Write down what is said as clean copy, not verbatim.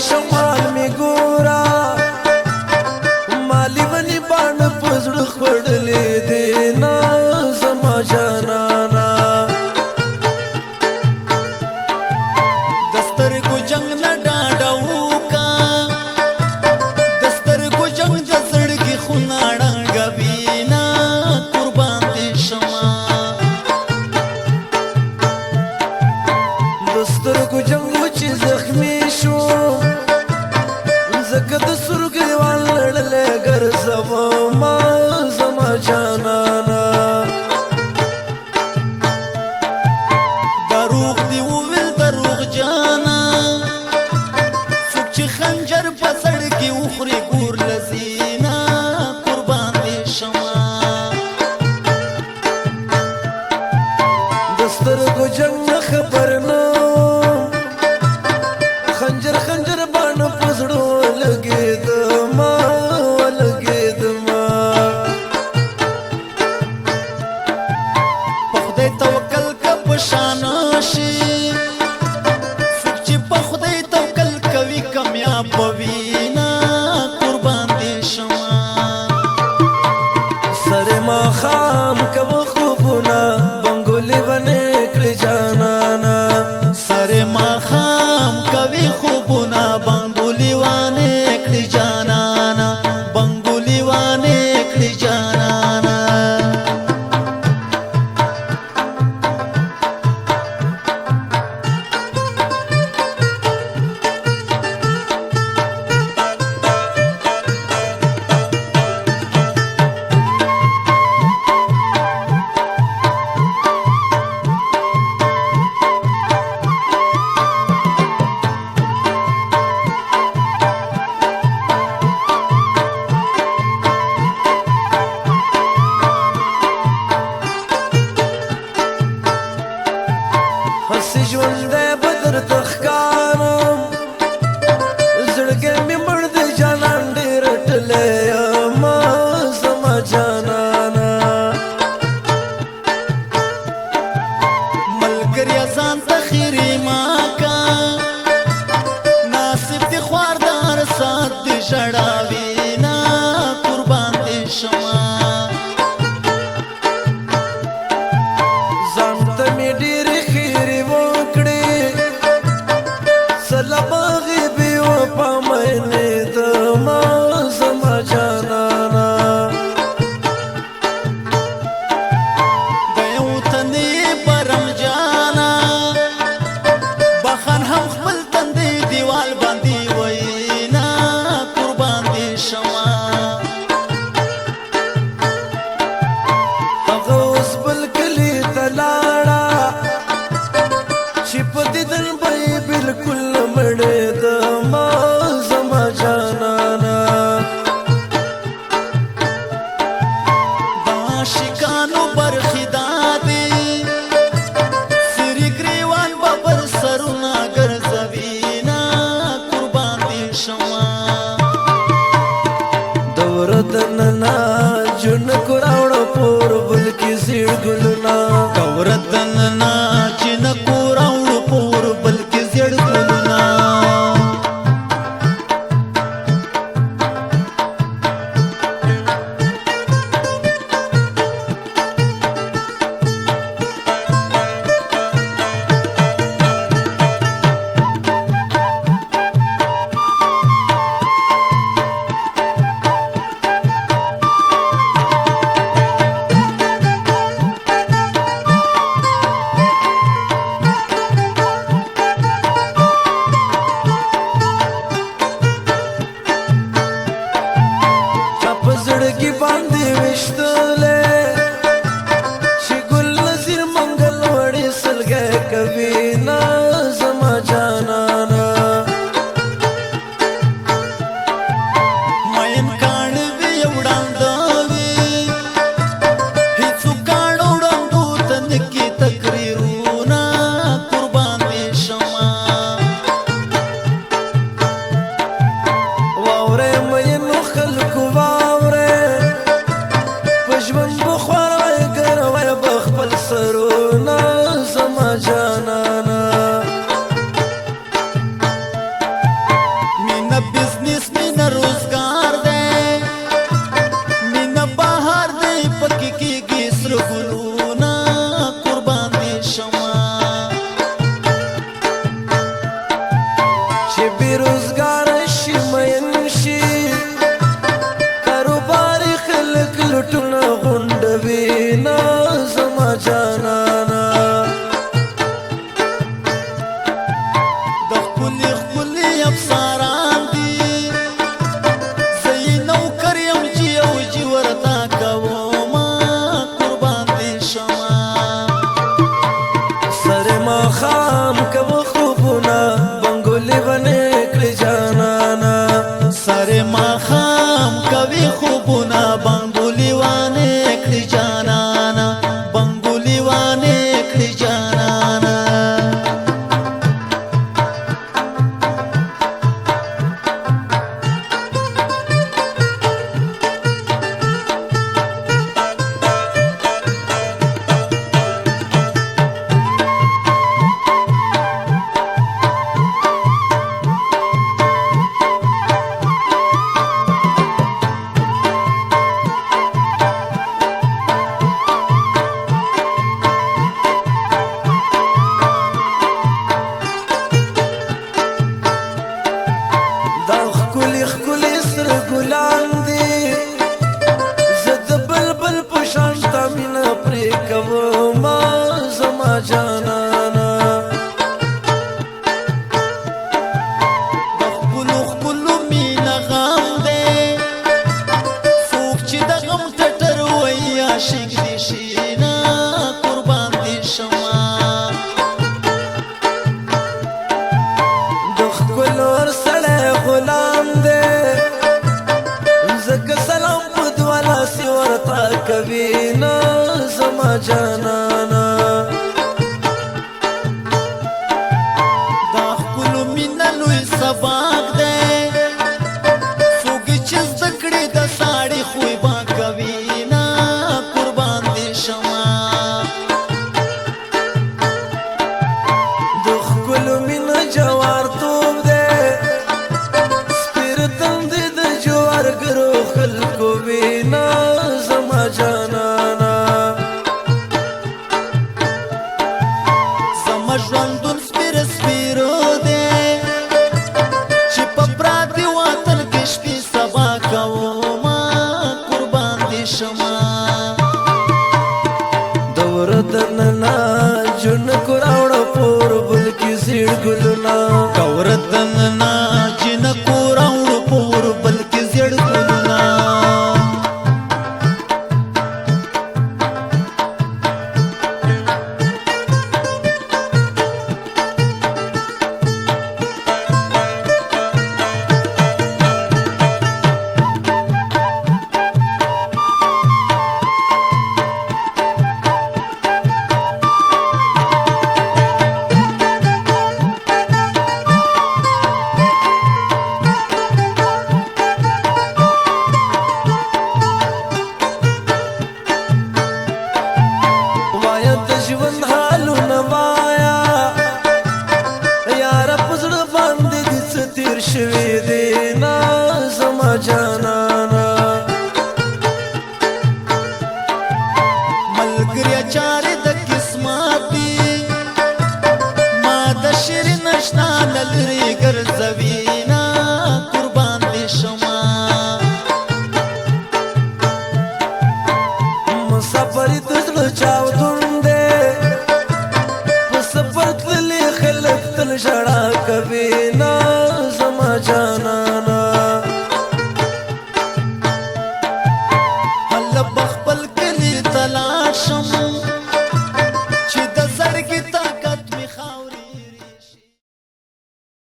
شمال می ګورا مالی ونی بان پزړه خړلې دې نا زما جانانا دستر کو جنگ نه ډاډو کا دستر کو جنگ د زړګي خوناړه غوینا قربان دې شما دستر کو جنگ چې زخمی شو زکه د سرګوال لړلې ګرځم ما زما جانانا دروغ دی وویل دروغ جانا څوک چې خنجر په سړکي وخوري ګور لذینا قربان دې شما دستر کو جنگ خبر نو خنجر خنجر بان پزړو لګید ما لګید ما په خدای توکل کا پشان شي څوک چې په خدای توکل کوي کامیاب وینا قربان دې شما سره ما خام کب خوبنا بنګولي ونه کړ جانانا سره ما خام کوي خوبونه بنګولي وانه کړی جانانا بنګولي وانه کړی جانانا هسې ژوند بدر تخکارم زړګی مې مړ دی جانان ډېر ټلی ما زما جانانا ملګریا ځان ته خیرې ما کا ناصب دې خواردار سات دې ژړاوي نه قربان دې شما ځان ته مې ډېرې خیرې وکړې سله باغې بې وفا مینې د ما زما جانانا د یو تنې برم جانا بخن هم خپل تندې دیوال باندې وینا قربان دې شما هغه اوس بل کلي ته لاړه چې په دیدن به یې بلکل مړې د ما زما جانانا د عاشقانو برخې دادې سري ګریوان به پر سرونه ګرځوي نه قربان دې شما د وردننا جون کو راوړه پور بل کې زیړ ګلونه دورتننا چې نه کوراوړو پور بلکې زیړ ګلونه جانانا د خپلې خپلې افسران دي زه یې نوکر یم چې یو جي ورته کومه قربان دې شمه سر ماښام کوه خوبونه بنګولې بنې کړې جانانا سر ماښام کوي خوبونه بنګولې وانې کړې جانانا بنګولې وانې کړې جانانا دا ښکلي ښکلي سره ګلان دي زه د بلبل په شان ستا مینه پرې کومه زما جانانا د خپلو خپلو مینه غم دی څوک چې د غم ټټر وایي عاشق دې شي نه قربان دې شمه د ښکلو سړی غلام دی ځکه سلام په دوه لاسې ورته کوي نه زما جانانا دا خپلو مینه لوی سباق دی څوک چې زده کړي د ساړي خوی به کوي نه قربان دې شمه د ښکلو مینه جوار توب دی سپیر تندې د جوارګرو خلکو وینا زما جانانا زما ژوندون سپیر سپیرو دی چې په پراتې وطن کې شپې سبا کومه قربان دې شمه د وردننا جنکو راوړه پور بلکې زیړ ګلونه کورتننا جنکو راوړو پور بلکې زیړ ګلونه وایا د ژوند حالونه وایا یاره په زړه باندې دې څه تېر شوي دي نه زما جانانا ملګریا چارې د قسمت دي ما د شیرین اشنا له لرې ګرځوي نه قربان دې شمه مسافر د زړه چاودون دی په سفر تللي خلک تل ژړا کوي نه زما جانانا